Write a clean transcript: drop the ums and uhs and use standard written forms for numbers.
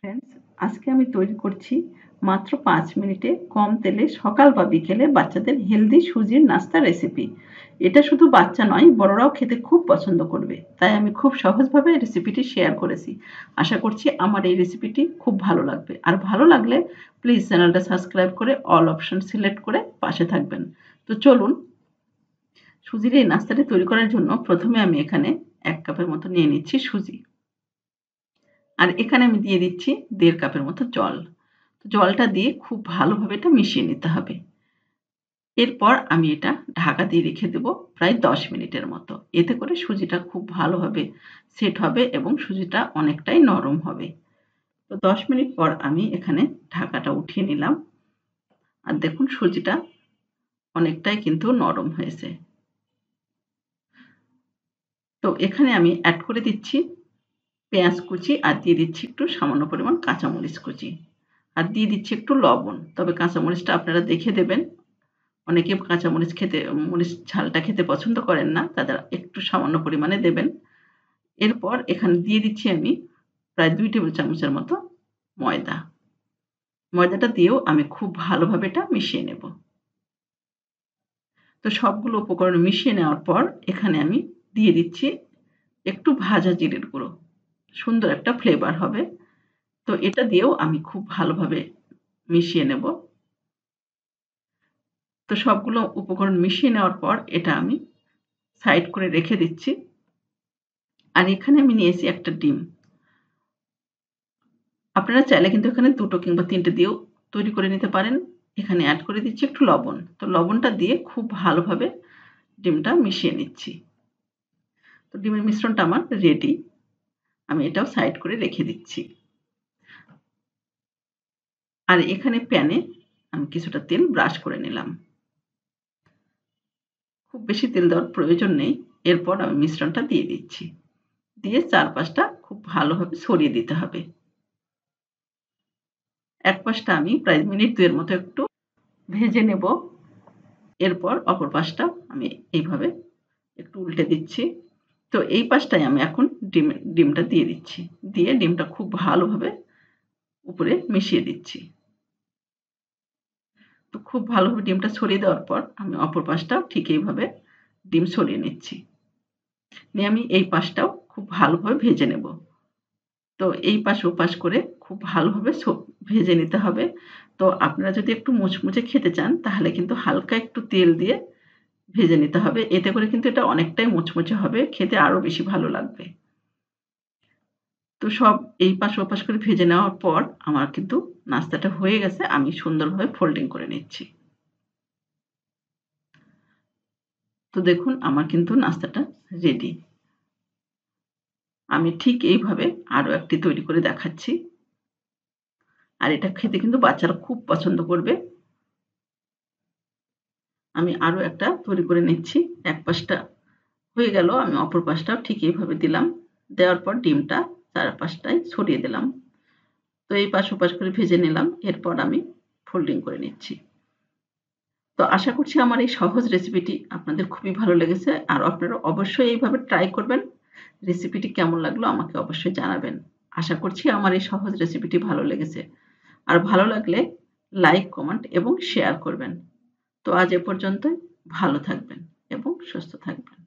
Friends, আজকে আমি তৈরি করছি মাত্র 5 মিনিটে কম তেলে সকাল বা বিকেলে বাচ্চাদের হেলদি সুজির নাস্তা রেসিপি। এটা শুধু বাচ্চা নয়, বড়রাও খেতে খুব পছন্দ করবে। তাই আমি খুব সহজভাবে রেসিপিটি শেয়ার করেছি। আশা করছি আমার এই রেসিপিটি খুব ভালো লাগবে। আর ভালো লাগলে প্লিজ চ্যানেলটা সাবস্ক্রাইব করে অল অপশন সিলেক্ট করে পাশে থাকবেন। তো চলুন, সুজির এই নাস্তাটি তৈরি করার জন্য প্রথমে আমি এখানে 1 কাপের মতো নিয়ে নিচ্ছি সুজি। আর এখানে আমি দিয়ে দিচ্ছি 1.5 কাপের মতো জল। জলটা দিয়ে খুব ভালোভাবে এটা মিশিয়ে নিতে হবে। এরপর আমি এটা ঢাকা দিয়ে রেখে দেব প্রায় 10 মিনিটের মতো। এতে করে সুজিটা খুব ভালোভাবে সেট হবে এবং সুজিটা অনেকটাই নরম হবে। তো 10 মিনিট পর আমি এখানে ঢাকাটা উঠিয়ে নিলাম। আর দেখুন, সুজিটা অনেকটাই কিন্তু নরম হয়েছে। তো এখানে আমি অ্যাড করে দিচ্ছি পেঁয়াজ কুচি আর দিয়ে দিচ্ছি একটু সামান্য পরিমাণ কাঁচামরিচ কুচি। আর দিয়ে দিচ্ছি একটু লবণ। তবে কাঁচামরিচটা আপনারা দেখে দেবেন। অনেকে মরিচ ঝালটা খেতে পছন্দ করেন না, তাদের একটু সামান্য পরিমাণে দেবেন। এরপর এখানে দিয়ে দিচ্ছি আমি প্রায় ২ টেবিল চামচের মতো ময়দা। ময়দাটা দিয়েও আমি খুব ভালোভাবে এটা মিশিয়ে নেব। তো সবগুলো উপকরণ মিশিয়ে নেওয়ার পর এখানে আমি দিয়ে দিচ্ছি একটু ভাজা জিরের গুঁড়ো। সুন্দর একটা ফ্লেভার হবে। তো এটা দিয়েও আমি খুব ভালোভাবে মিশিয়ে নেব। তো সবগুলো উপকরণ মিশিয়ে নেওয়ার পর এটা আমি সাইড করে রেখে দিচ্ছি। আর এখানে আমি নিয়েছি একটা ডিম। আপনারা চাইলে কিন্তু এখানে ২ টো কিংবা ৩ টে দিয়েও তৈরি করে নিতে পারেন। এখানে এড করে দিচ্ছি একটু লবণ। তো লবণটা দিয়ে খুব ভালোভাবে ডিমটা মিশিয়ে নিচ্ছি। তো ডিমের মিশ্রণটা আমার রেডি। আমি এটাও সাইড করে রেখে দিচ্ছি। আর এখানে প্যানে আমি কিছুটা তেল ব্রাশ করে নিলাম। খুব বেশি তেল দেওয়ার প্রয়োজন নেই। এরপর আমি মিশ্রণটা দিয়ে দিচ্ছি। দিয়ে চারপাশটা খুব ভালোভাবে ছড়িয়ে দিতে হবে। এক পাশটা আমি প্রায় মিনিট ২ এর মতো একটু ভেজে নেব। এরপর অপর পাশটা আমি এইভাবে একটু উল্টে দিচ্ছি। তো এই পাশটায় আমি এখন ডিমটা দিয়ে দিচ্ছি। দিয়ে ডিমটা খুব ভালোভাবে উপরে মিশিয়ে দিচ্ছি। তো খুব ভালোভাবে ডিমটা ছড়িয়ে দেওয়ার পর আমি অপর পাশটাও ঠিক এইভাবে ডিম ছড়িয়ে নিচ্ছি। নিয়ে আমি এই পাশটাও খুব ভালোভাবে ভেজে নেব। তো এই পাশ ওপাশ করে খুব ভালোভাবে ভেজে নিতে হবে। তো আপনারা যদি একটু মুচমুচে খেতে চান তাহলে কিন্তু হালকা একটু তেল দিয়ে ভেজে নিতে হবে। এতে করে কিন্তু এটা অনেকটাই মুচমুচে হবে। খেতে আরো বেশি ভালো লাগবে। তো সব এই পাশ ওপাশ করে ভেজে নেওয়ার পর আমার কিন্তু নাস্তাটা হয়ে গেছে। আমি সুন্দরভাবে ফোল্ডিং করে নিচ্ছি। তো দেখুন, আমার কিন্তু নাস্তাটা রেডি। আমি ঠিক এইভাবে আরো একটি তৈরি করে দেখাচ্ছি। আর এটা খেতে কিন্তু বাচ্চারা খুব পছন্দ করবে। আমি আরো একটা তৈরি করে নিচ্ছি। এক পাশটা হয়ে গেল, আমি অপর পাশটাও ঠিক এইভাবে দিলাম। দেওয়ার পর ডিমটা চারপাশটায় ছড়িয়ে দিলাম। তো এই পাশ ওপাশ করে ভেজে নিলাম। এরপর আমি ফোল্ডিং করে নিচ্ছি। তো আশা করছি আমার এই সহজ রেসিপিটি আপনাদের খুবই ভালো লেগেছে। আর আপনারা অবশ্যই এইভাবে ট্রাই করবেন। রেসিপিটি কেমন লাগলো আমাকে অবশ্যই জানাবেন। আশা করছি আমার এই সহজ রেসিপিটি ভালো লেগেছে। আর ভালো লাগলে লাইক, কমেন্ট এবং শেয়ার করবেন। তো আজ এ পর্যন্তই। ভালো থাকবেন এবং সুস্থ থাকবেন।